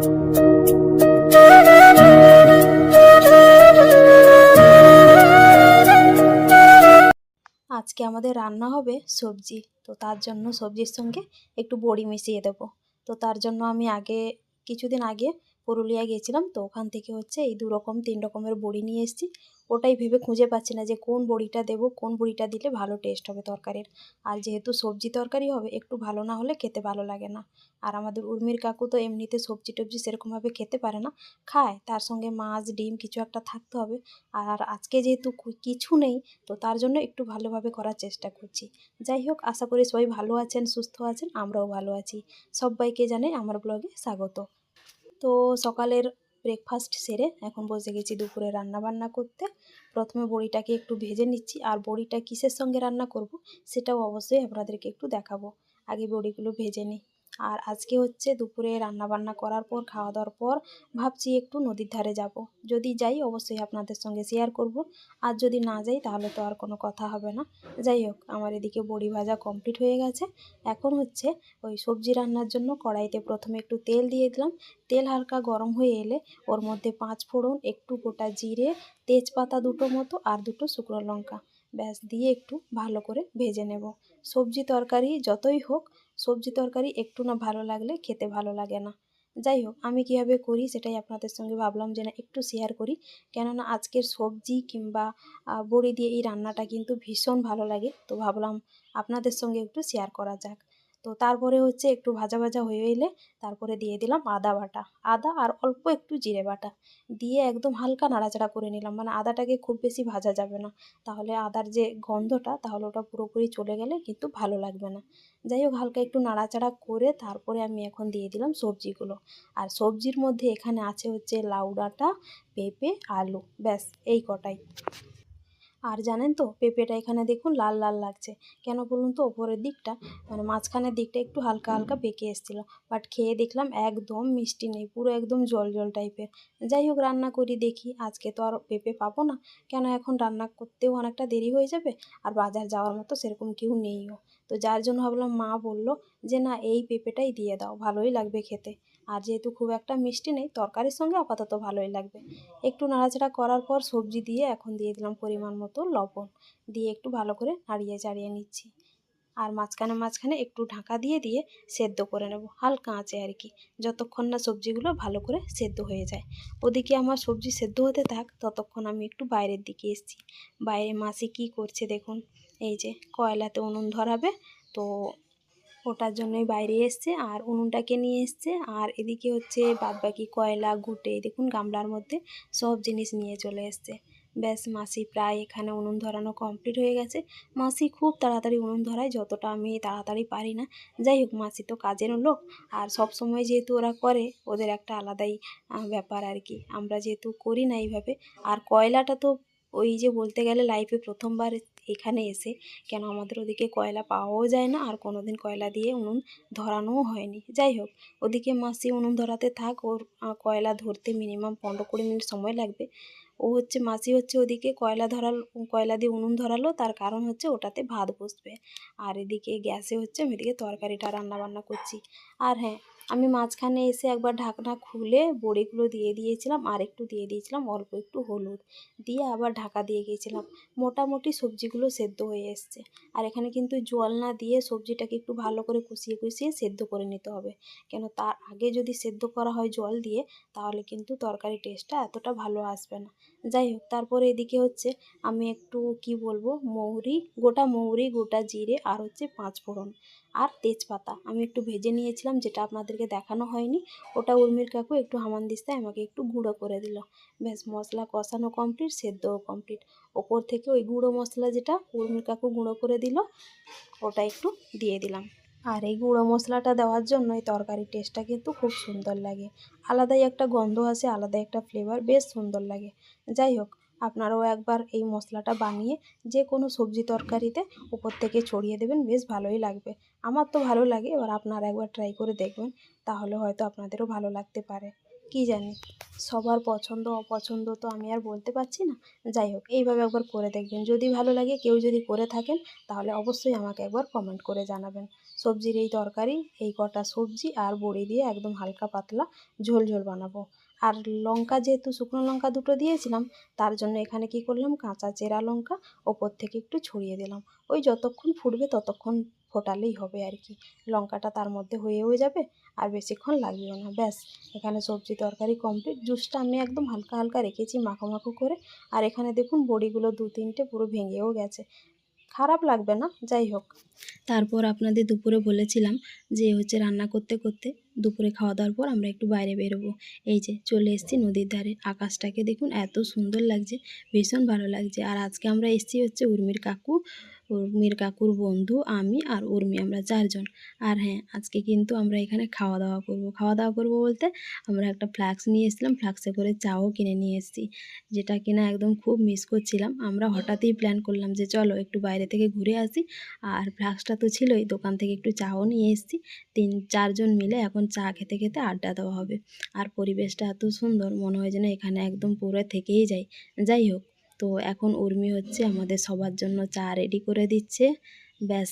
আজকে আমাদের রান্না হবে সবজি। তো তার জন্য সবজির সঙ্গে একটু বড়ি মিশিয়ে দেব। তো তার জন্য আমি কিছুদিন আগে পুরুলিয়া গিয়েছিলাম, তো ওখান থেকে এই 2 রকম 3 রকমের বড়ি নিয়ে এসেছি। ওটাই ভেবে খুঁজে পাচ্ছি না যে কোন বড়িটা দেবো, কোন বড়িটা দিলে ভালো টেস্ট হবে তরকারির। আর যেহেতু সবজি তরকারি হবে, একটু ভালো না হলে খেতে ভালো লাগে না। আর আমাদের উর্মির কাকু তো এমনিতে সবজি টবজি সেরকমভাবে খেতে পারে না, খায় তার সঙ্গে মাছ ডিম কিছু একটা থাকতে হবে। আর আজকে যেহেতু কিছু নেই, তো তার জন্য একটু ভালোভাবে করার চেষ্টা করছি। যাই হোক, আশা করি সবাই ভালো আছেন, সুস্থ আছেন, আমরাও ভালো আছি। সবাইকে জানাই আমার ব্লগে স্বাগত। তো সকালের ব্রেকফাস্ট সেরে এখন বসে গেছি দুপুরে রান্না বান্না করতে। প্রথমে বড়িটাকে একটু ভেজে নিচ্ছি, আর বড়িটা কিসের সঙ্গে রান্না করব সেটাও অবশ্যই আপনাদেরকে একটু দেখাবো। আগে বড়িগুলো ভেজে নিই। আর আজকে দুপুরে রান্না বান্না করার পর, খাওয়া দাওয়ার পর ভাবছি একটু নদীর ধারে যাব। যদি যাই অবশ্যই আপনাদের সঙ্গে শেয়ার করব, আর যদি না যাই তাহলে তো আর কোনো কথা হবে না। যাই হোক, আমার এদিকে বড়ি ভাজা কমপ্লিট হয়ে গেছে। এখন ওই সবজি রান্নার জন্য কড়াইতে প্রথমে একটু তেল দিয়ে দিলাম। তেল হালকা গরম হয়ে এলে ওর মধ্যে 5 ফোড়ন, একটু গোটা জিরে, তেজপাতা 2টো মতো, আর 2টো শুকনো লঙ্কা ব্যাস দিয়ে একটু ভালো করে ভেজে নেব। সবজি তরকারি যতই হোক, সবজি তরকারি একটু না ভালো লাগলে খেতে ভালো লাগে না। যাই হোক, আমি কীভাবে করি সেটাই আপনাদের সঙ্গে ভাবলাম যে না একটু শেয়ার করি। কেননা আজকের সবজি কিংবা বড়ি দিয়ে এই রান্নাটা কিন্তু ভীষণ ভালো লাগে, তো ভাবলাম আপনাদের সঙ্গে একটু শেয়ার করা যাক। তো তারপরে একটু ভাজা ভাজা হয়ে এলে তারপরে দিয়ে দিলাম আদা বাটা, আদা আর অল্প একটু জিরে বাটা দিয়ে একদম হালকা নাড়াচাড়া করে নিলাম। মানে আদাটাকে খুব বেশি ভাজা যাবে না, তাহলে আদার যে গন্ধটা তাহলে ওটা পুরোপুরি চলে গেলে কিন্তু ভালো লাগবে না। যাই হোক, হালকা একটু নাড়াচাড়া করে তারপরে আমি এখন দিয়ে দিলাম সবজিগুলো। আর সবজির মধ্যে এখানে আছে লাউ ডাঁটা, পেঁপে, আলু, ব্যাস এই কটাই। আর জানেন তো, পেঁপেটা এখানে দেখুন লাল লাল লাগছে কেন বলুন তো? ওপরের দিকটা মানে মাঝখানের দিকটা একটু হালকা হালকা পেকে এসেছিলো, বাট খেয়ে দেখলাম একদম মিষ্টি নেই, পুরো একদম জল জল টাইপের। যাই হোক, রান্না করি দেখি। আজকে তো আর পেঁপে পাবো না, কেন এখন রান্না করতেও অনেকটা দেরি হয়ে যাবে, আর বাজার যাওয়ার মতো সেরকম কেউ নেইও। তো যার জন্য ভাবলাম, মা বলল যে না এই পেঁপেটাই দিয়ে দাও, ভালোই লাগবে খেতে। আর যেহেতু খুব একটা মিষ্টি নেই, তরকারির সঙ্গে আপাতত ভালোই লাগবে। একটু নাড়াচাড়া করার পর সবজি দিয়ে এখন দিয়ে দিলাম পরিমাণ মতো লবণ, দিয়ে একটু ভালো করে নাড়িয়ে চাড়িয়ে নিচ্ছি। আর মাঝখানে মাঝখানে একটু ঢাকা দিয়ে দিয়ে সেদ্ধ করে নেব হালকা আঁচে আর কি, যতক্ষণ না সবজিগুলো ভালো করে সেদ্ধ হয়ে যায়। ওদিকে আমার সবজি সেদ্ধ হতে থাক, ততক্ষণ আমি একটু বাইরের দিকে এসেছি। বাইরে মাসি কি করছে দেখুন, এই যে কয়লাতে উনুন ধরাবে, তো ওটার জন্যই বাইরে এসছে আর উনুনটাকে নিয়ে এসছে। আর এদিকে বাদবাকি কয়লা ঘুঁটে দেখুন গামলার মধ্যে সব জিনিস নিয়ে চলে এসছে। ব্যাস মাসি প্রায় এখানে উনুন ধরানো কমপ্লিট হয়ে গেছে। মাসি খুব তাড়াতাড়ি উনুন ধরায়, যতটা আমি তাড়াতাড়ি পারি না। যাই হোক, মাসি তো কাজের লোক, আর সব সময় যেহেতু ওরা করে, ওদের একটা আলাদাই ব্যাপার আর কি। আমরা যেহেতু করি না এইভাবে। আর কয়লাটা তো ওই যে বলতে গেলে লাইফে প্রথমবার এখানে এসে, কেন আমাদের ওদিকে কয়লা পাওয়াও যায় না, আর কোনো দিন কয়লা দিয়ে উনুন ধরানোও হয়নি। যাই হোক, ওদিকে মাসি উনুন ধরাতে থাক, ওর কয়লা ধরতে মিনিমাম 15-20 মিনিট সময় লাগবে। মাসি ওদিকে কয়লা দিয়ে উনুন ধরালো, তার কারণ ওটাতে ভাত বসবে। আর এদিকে গ্যাসে আমি এদিকে তরকারিটা রান্না বান্না করছি। আর হ্যাঁ, আমি মাঝখানে এসে একবার ঢাকনা খুলে বড়িগুলো দিয়ে দিয়েছিলাম, আর একটু দিয়ে দিয়েছিলাম অল্প একটু হলুদ দিয়ে, আবার ঢাকা দিয়ে গিয়েছিলাম। মোটামুটি সবজিগুলো সেদ্ধ হয়ে এসছে। আর এখানে কিন্তু জল না দিয়ে সবজিটাকে একটু ভালো করে কষিয়ে কষিয়ে সেদ্ধ করে নিতে হবে, কেন তার আগে যদি সেদ্ধ করা হয় জল দিয়ে, তাহলে কিন্তু তরকারি টেস্টটা এতটা ভালো আসবে না। যাই হোক, তারপরে এদিকে আমি একটু কি বলবো, গোটা মৌরি, গোটা জিরে, আর 5 ফোড়ন আর তেজপাতা আমি একটু ভেজে নিয়েছিলাম, যেটা আপনাদেরকে দেখানো হয়নি। ওটা উর্মির কাকু একটু হামানদিস্তায় আমাকে একটু গুঁড়ো করে দিল। ব্যাস মশলা কষানো কমপ্লিট, সেদ্ধও কমপ্লিট। ওপর থেকে ওই গুঁড়ো মশলা যেটা উর্মির কাকু গুঁড়ো করে দিল, ওটা একটু দিয়ে দিলাম। আর এই গুঁড়ো মশলাটা দেওয়ার জন্য এই তরকারির টেস্টটা কিন্তু খুব সুন্দর লাগে, আলাদাই একটা গন্ধ আসে, আলাদাই একটা ফ্লেভার, বেশ সুন্দর লাগে। যাই হোক, আপনারাও একবার এই মশলাটা বানিয়ে যে কোনো সবজি তরকারিতে উপর থেকে ছড়িয়ে দেবেন, বেশ ভালোই লাগবে। আমার তো ভালো লাগে, এবার আপনারা একবার ট্রাই করে দেখবেন, তাহলে হয়তো আপনাদেরও ভালো লাগতে পারে। কি জানি, সবার পছন্দ অপছন্দ তো আমি আর বলতে পারছি না। যাই হোক, এইভাবে একবার করে দেখবেন, যদি ভালো লাগে, কেউ যদি করে থাকেন তাহলে অবশ্যই আমাকে একবার কমেন্ট করে জানাবেন। সবজির এই তরকারি, এই কটা সবজি আর বড়ি দিয়ে একদম হালকা পাতলা ঝোল ঝোল বানাবো। আর লঙ্কা, যেহেতু শুকনো লঙ্কা দুটো দিয়েছিলাম, তার জন্য এখানে কি করলাম, কাঁচা চেরা লঙ্কা ওপর থেকে একটু ছড়িয়ে দিলাম। ওই যতক্ষণ ফুটবে ততক্ষণ ফোটালেই হবে আর কি, লঙ্কাটা তার মধ্যে হয়েও যাবে আর বেশিক্ষণ লাগবেও না। ব্যাস, এখানে সবজি তরকারি কমপ্লিট। জুসটা আমি একদম হালকা হালকা রেখেছি মাখো মাখো করে। আর এখানে দেখুন বড়িগুলো 2-3টে পুরো ভেঙেও গেছে, খারাপ লাগবে না। যাই হোক, তারপর আপনাদের দুপুরে বলেছিলাম যে হচ্ছে রান্না করতে করতে দুপুরে খাওয়া দাওয়ার পর আমরা একটু বাইরে বেরোবো। এই যে চলে এসেছি নদীর ধারে, আকাশটাকে দেখুন এত সুন্দর লাগছে, ভীষণ ভালো লাগছে। আর আজকে আমরা এসেছি হচ্ছে উর্মির কাকুর বন্ধু, আমি আর উর্মি, আমরা 4 জন। আর হ্যাঁ, আজকে কিন্তু আমরা এখানে খাওয়া দাওয়া করবো বলতে আমরা একটা ফ্লাক্স নিয়ে এসেছিলাম, ফ্লাক্সে করে চাও কিনে নিয়ে এসেছি, যেটা কিনা একদম খুব মিস করছিলাম। আমরা হঠাৎই প্ল্যান করলাম যে চলো একটু বাইরে থেকে ঘুরে আসি, আর ফ্লাক্সটা তো ছিলই, দোকান থেকে একটু চাও নিয়ে এসেছি। 3-4 জন মিলে এখন চা খেতে খেতে আড্ডা দেওয়া হবে। আর পরিবেশটা এত সুন্দর, মনে হয় যেন এখানে একদম পুরো থেকেই যাই। যাই হোক, তো এখন উর্মি হচ্ছে আমাদের সবার জন্য চা রেডি করে দিচ্ছে। ব্যাস,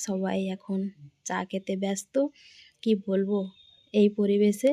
সবাই এখন চা খেতে ব্যস্ত। কি বলবো, এই পরিবেশে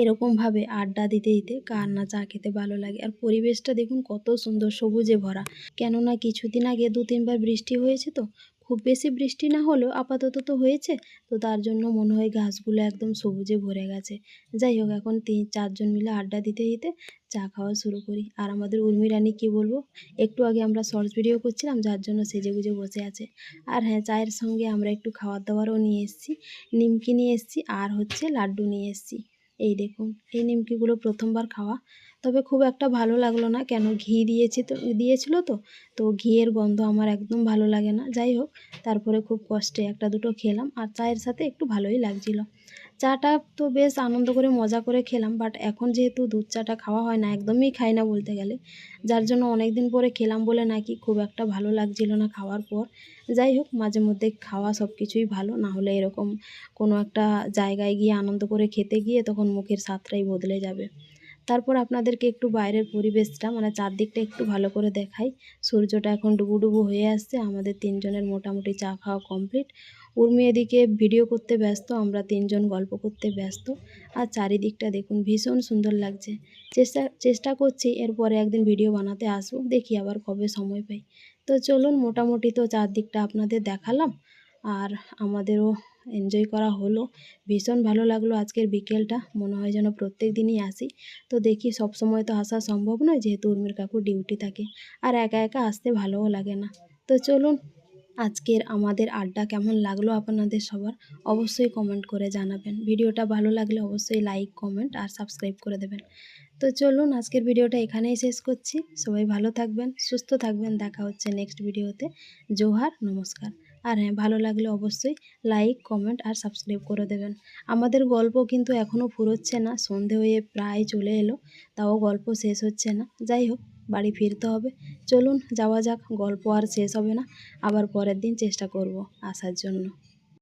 এরকমভাবে আড্ডা দিতে দিতে কার না চা খেতে ভালো লাগে। আর পরিবেশটা দেখুন কত সুন্দর, সবুজে ভরা। কেননা কিছুদিন আগে 2-3বার বৃষ্টি হয়েছে, তো খুব বেশি বৃষ্টি না হলেও আপাতত তো হয়েছে, তো তার জন্য মনে হয় গাছগুলো একদম সবুজে ভরে গেছে। যাই হোক, এখন 3-4 জন মিলে আড্ডা দিতে দিতে চা খাওয়া শুরু করি। আর আমাদের উর্মি রানী কী বলবো, একটু আগে আমরা শর্টস ভিডিও করছিলাম, যার জন্য সেজেগুজে বসে আছে। আর হ্যাঁ, চায়ের সঙ্গে আমরা একটু খাবার দাবারও নিয়ে এসেছি, নিমকি নিয়ে এসেছি আর হচ্ছে লাড্ডু নিয়ে এসেছি। এই দেখুন, এই নিমকিগুলো প্রথমবার খাওয়া, তবে খুব একটা ভালো লাগলো না, কেন ঘি দিয়েছিল তো, তো ঘিয়ের গন্ধ আমার একদম ভালো লাগে না। যাই হোক, তারপরে খুব কষ্টে 1-2টো খেলাম, আর চায়ের সাথে একটু ভালোই লাগছিল। চাটা তো বেশ আনন্দ করে মজা করে খেলাম, বাট এখন যেহেতু দুধ চাটা খাওয়া হয় না, একদমই খাই না বলতে গেলে, যার জন্য অনেক দিন পরে খেলাম বলে নাকি খুব একটা ভালো লাগছিল না খাওয়ার পর। যাই হোক, মাঝে মধ্যে খাওয়া সব কিছুই ভালো, না হলে এরকম কোনো একটা জায়গায় গিয়ে আনন্দ করে খেতে গিয়ে তখন মুখের স্বাদটাই বদলে যাবে। তারপর আপনাদেরকে একটু বাইরের পরিবেশটা, মানে চারদিকটা একটু ভালো করে দেখাই। সূর্যটা এখন ডুবু হয়ে আসছে, আমাদের 3 জনের মোটামুটি চা খাওয়া কমপ্লিট। উর্মি এদিকে ভিডিও করতে ব্যস্ত, আমরা 3 জন গল্প করতে ব্যস্ত। আর চারিদিকটা দেখুন, ভীষণ সুন্দর লাগছে। চেষ্টা করছি এরপরে একদিন ভিডিও বানাতে আসবো, দেখি আবার কবে সময় পাই। তো চলুন, মোটামুটি তো চারদিকটা আপনাদের দেখালাম, আর আমাদেরও এনজয় করা হলো। ভীষণ ভালো লাগলো আজকের বিকেলটা, মনে হয় যেন প্রত্যেক দিনই আসি। তো দেখি, সব সময় তো আসা সম্ভব নয়, যেহেতু উর্মির কাকুর ডিউটি থাকে, আর একা একা আসতে ভালোও লাগে না। তো চলুন, আজকের আমাদের আড্ডা কেমন লাগলো আপনাদের সবার অবশ্যই কমেন্ট করে জানাবেন। ভিডিওটা ভালো লাগলে অবশ্যই লাইক, কমেন্ট আর সাবস্ক্রাইব করে দেবেন। তো চলুন, আজকের ভিডিওটা এখানেই শেষ করছি। সবাই ভালো থাকবেন, সুস্থ থাকবেন, দেখা হচ্ছে নেক্সট ভিডিওতে। জোহার, নমস্কার। আর হ্যাঁ, ভালো লাগলে অবশ্যই লাইক, কমেন্ট আর সাবস্ক্রাইব করে দেবেন। আমাদের গল্প কিন্তু এখনও ফুরোচ্ছে না, সন্ধে হয়ে প্রায় চলে এলো, তাও গল্প শেষ হচ্ছে না। যাই হোক, বাড়ি ফিরতে হবে। চলুন যাওয়া যাক, গল্প আর শেষ হবে না, আবার পরের দিন চেষ্টা করব আসার জন্য।